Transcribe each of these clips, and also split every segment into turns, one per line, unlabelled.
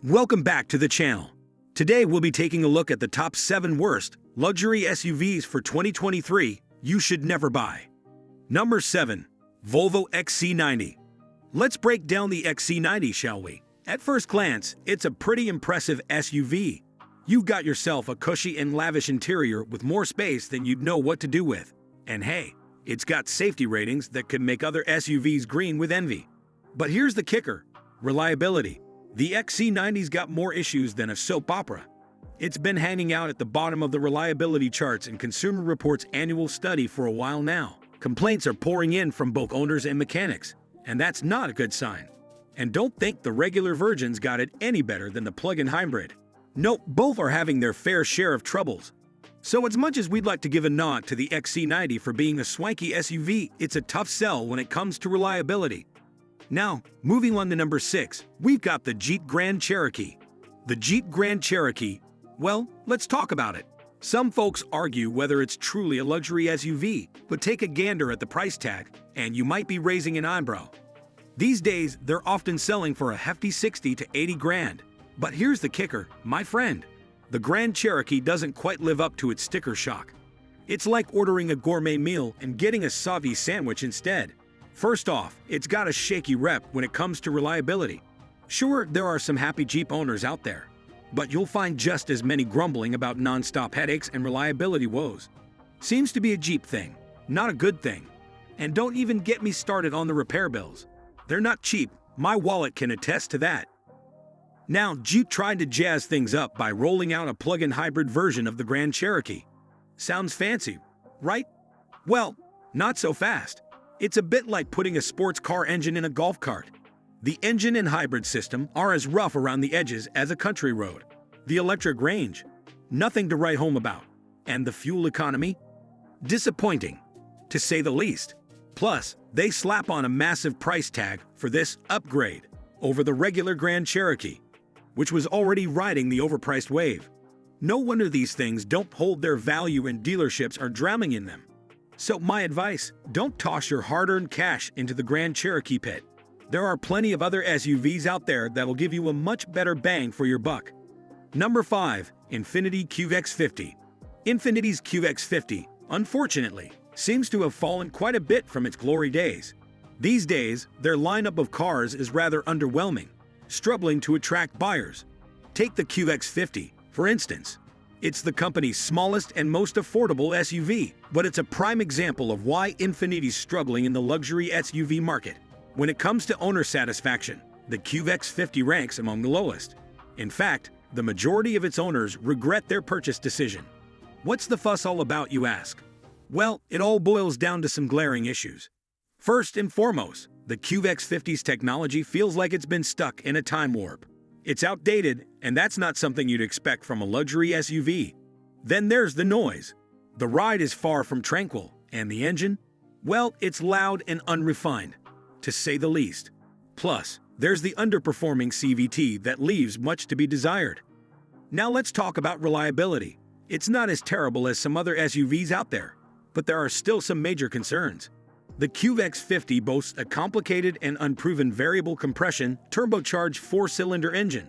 Welcome back to the channel. Today we'll be taking a look at the top 7 worst luxury SUVs for 2023 you should never buy. Number 7. Volvo XC90. Let's break down the XC90, shall we? At first glance, it's a pretty impressive SUV. You've got yourself a cushy and lavish interior with more space than you'd know what to do with. And hey, it's got safety ratings that could make other SUVs green with envy. But here's the kicker: reliability. The XC90's got more issues than a soap opera. It's been hanging out at the bottom of the reliability charts in Consumer Reports' annual study for a while now. Complaints are pouring in from both owners and mechanics, and that's not a good sign. And don't think the regular version's got it any better than the plug-in hybrid. Nope, both are having their fair share of troubles. So as much as we'd like to give a nod to the XC90 for being a swanky SUV, it's a tough sell when it comes to reliability. Now, moving on to number 6, we've got the Jeep Grand Cherokee. The Jeep Grand Cherokee, well, let's talk about it. Some folks argue whether it's truly a luxury SUV, but take a gander at the price tag, and you might be raising an eyebrow. These days, they're often selling for a hefty 60 to 80 grand. But here's the kicker, my friend. The Grand Cherokee doesn't quite live up to its sticker shock. It's like ordering a gourmet meal and getting a Sauvie sandwich instead. First off, it's got a shaky rep when it comes to reliability. Sure, there are some happy Jeep owners out there, but you'll find just as many grumbling about non-stop headaches and reliability woes. Seems to be a Jeep thing, not a good thing. And don't even get me started on the repair bills. They're not cheap, my wallet can attest to that. Now, Jeep tried to jazz things up by rolling out a plug-in hybrid version of the Grand Cherokee. Sounds fancy, right? Well, not so fast. It's a bit like putting a sports car engine in a golf cart. The engine and hybrid system are as rough around the edges as a country road. The electric range, nothing to write home about. And the fuel economy? Disappointing, to say the least. Plus, they slap on a massive price tag for this upgrade over the regular Grand Cherokee, which was already riding the overpriced wave. No wonder these things don't hold their value and dealerships are drowning in them. So my advice, don't toss your hard-earned cash into the Grand Cherokee pit. There are plenty of other SUVs out there that'll give you a much better bang for your buck. Number 5. Infiniti QX50. Infiniti's QX50, unfortunately, seems to have fallen quite a bit from its glory days. These days, their lineup of cars is rather underwhelming, struggling to attract buyers. Take the QX50, for instance. It's the company's smallest and most affordable SUV, but it's a prime example of why Infiniti's struggling in the luxury SUV market. When it comes to owner satisfaction, the QX50 ranks among the lowest. In fact, the majority of its owners regret their purchase decision. What's the fuss all about, you ask? Well, it all boils down to some glaring issues. First and foremost, the QX50's technology feels like it's been stuck in a time warp. It's outdated, and that's not something you'd expect from a luxury SUV. Then there's the noise. The ride is far from tranquil, and the engine? Well, it's loud and unrefined, to say the least. Plus, there's the underperforming CVT that leaves much to be desired. Now let's talk about reliability. It's not as terrible as some other SUVs out there, but there are still some major concerns. The QX50 boasts a complicated and unproven variable compression turbocharged 4-cylinder engine.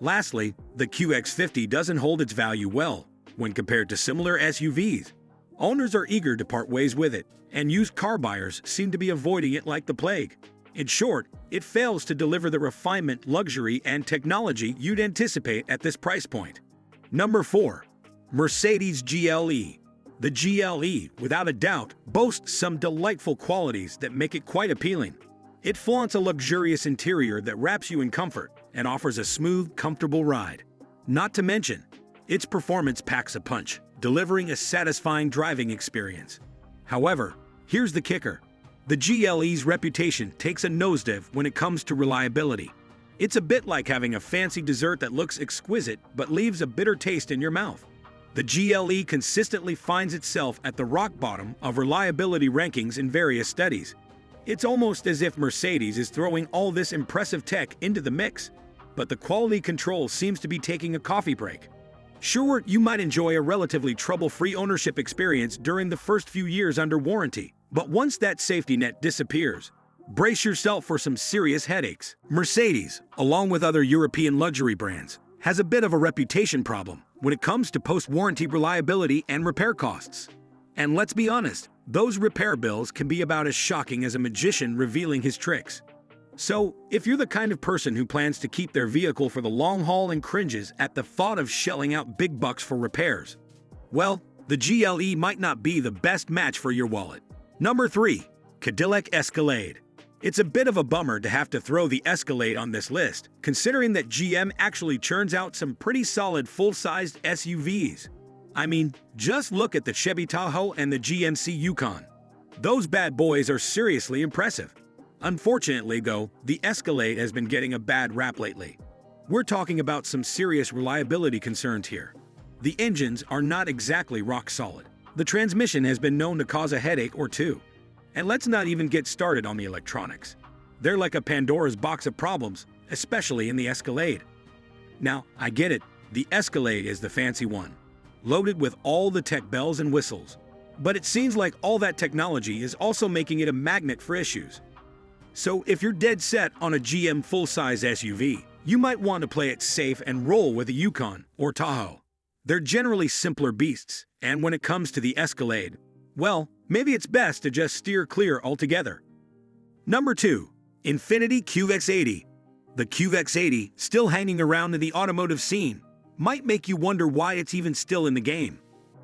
Lastly, the QX50 doesn't hold its value well when compared to similar SUVs. Owners are eager to part ways with it, and used car buyers seem to be avoiding it like the plague. In short, it fails to deliver the refinement, luxury, and technology you'd anticipate at this price point. Number 4. MercedesGLE. The GLE, without a doubt, boasts some delightful qualities that make it quite appealing. It flaunts a luxurious interior that wraps you in comfort and offers a smooth, comfortable ride. Not to mention, its performance packs a punch, delivering a satisfying driving experience. However, here's the kicker. The GLE's reputation takes a nosedive when it comes to reliability. It's a bit like having a fancy dessert that looks exquisite but leaves a bitter taste in your mouth. The GLE consistently finds itself at the rock bottom of reliability rankings in various studies. It's almost as if Mercedes is throwing all this impressive tech into the mix, but the quality control seems to be taking a coffee break. Sure, you might enjoy a relatively trouble-free ownership experience during the first few years under warranty, but once that safety net disappears, brace yourself for some serious headaches. Mercedes, along with other European luxury brands, has a bit of a reputation problem when it comes to post-warranty reliability and repair costs. And let's be honest, those repair bills can be about as shocking as a magician revealing his tricks. So, if you're the kind of person who plans to keep their vehicle for the long haul and cringes at the thought of shelling out big bucks for repairs, well, the GLE might not be the best match for your wallet. Number 3. Cadillac Escalade. It's a bit of a bummer to have to throw the Escalade on this list, considering that GM actually churns out some pretty solid full-sized SUVs. I mean, just look at the Chevy Tahoe and the GMC Yukon. Those bad boys are seriously impressive. Unfortunately, though, the Escalade has been getting a bad rap lately. We're talking about some serious reliability concerns here. The engines are not exactly rock solid. The transmission has been known to cause a headache or two. And let's not even get started on the electronics. They're like a Pandora's box of problems, especially in the Escalade. Now, I get it, the Escalade is the fancy one, loaded with all the tech bells and whistles. But it seems like all that technology is also making it a magnet for issues. So if you're dead set on a GM full-size SUV, you might want to play it safe and roll with a Yukon or Tahoe. They're generally simpler beasts, and when it comes to the Escalade, well, maybe it's best to just steer clear altogether. Number 2. Infiniti QX80. The QX80, still hanging around in the automotive scene, might make you wonder why it's even still in the game.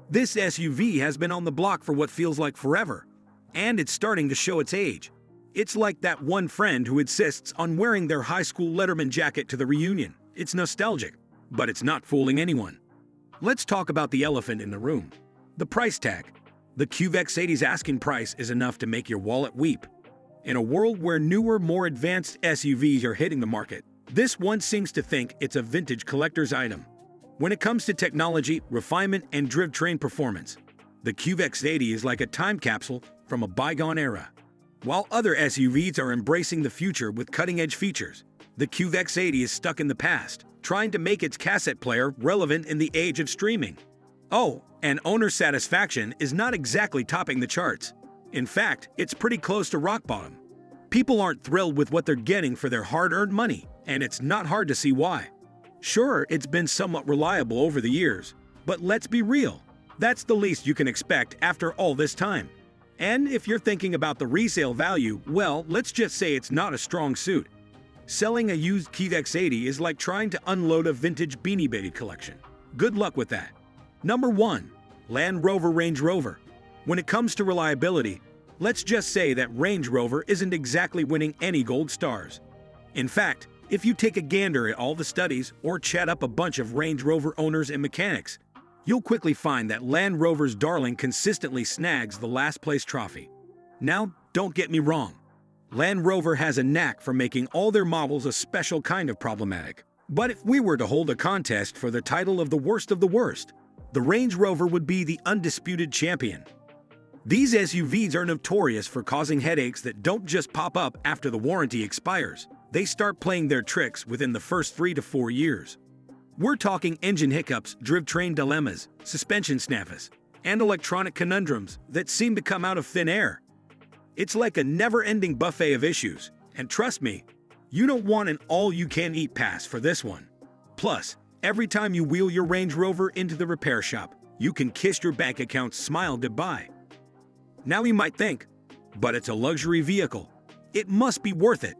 This SUV has been on the block for what feels like forever, and it's starting to show its age. It's like that one friend who insists on wearing their high school Letterman jacket to the reunion. It's nostalgic, but it's not fooling anyone. Let's talk about the elephant in the room. The price tag. The QX80's asking price is enough to make your wallet weep. In a world where newer, more advanced SUVs are hitting the market, this one seems to think it's a vintage collector's item. When it comes to technology, refinement, and drivetrain performance, the QX80 is like a time capsule from a bygone era. While other SUVs are embracing the future with cutting-edge features, the QX80 is stuck in the past, trying to make its cassette player relevant in the age of streaming. Oh, and owner satisfaction is not exactly topping the charts. In fact, it's pretty close to rock bottom. People aren't thrilled with what they're getting for their hard-earned money, and it's not hard to see why. Sure, it's been somewhat reliable over the years, but let's be real. That's the least you can expect after all this time. And if you're thinking about the resale value, well, let's just say it's not a strong suit. Selling a used QX80 is like trying to unload a vintage Beanie Baby collection. Good luck with that. Number 1. Land Rover Range Rover. When it comes to reliability, let's just say that Range Rover isn't exactly winning any gold stars. In fact, if you take a gander at all the studies or chat up a bunch of Range Rover owners and mechanics, you'll quickly find that Land Rover's darling consistently snags the last place trophy. Now, don't get me wrong. Land Rover has a knack for making all their models a special kind of problematic. But if we were to hold a contest for the title of the worst, the Range Rover would be the undisputed champion. These SUVs are notorious for causing headaches that don't just pop up after the warranty expires. They start playing their tricks within the first 3 to 4 years. We're talking engine hiccups, drivetrain dilemmas, suspension snaffles, and electronic conundrums that seem to come out of thin air. It's like a never-ending buffet of issues, and trust me, you don't want an all-you-can-eat pass for this one. Plus, every time you wheel your Range Rover into the repair shop, you can kiss your bank account's smile goodbye. Now you might think, but it's a luxury vehicle. It must be worth it.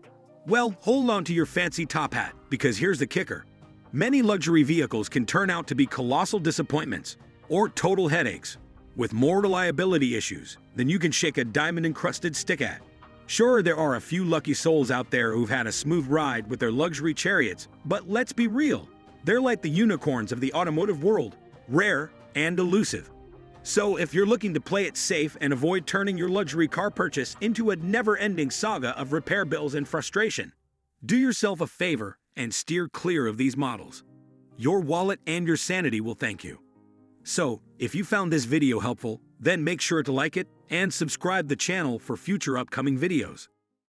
Well, hold on to your fancy top hat, because here's the kicker. Many luxury vehicles can turn out to be colossal disappointments or total headaches, with more reliability issues than you can shake a diamond-encrusted stick at. Sure, there are a few lucky souls out there who've had a smooth ride with their luxury chariots, but let's be real. They're like the unicorns of the automotive world, rare and elusive. So if you're looking to play it safe and avoid turning your luxury car purchase into a never-ending saga of repair bills and frustration, do yourself a favor and steer clear of these models. Your wallet and your sanity will thank you. So, if you found this video helpful, then make sure to like it and subscribe the channel for future upcoming videos.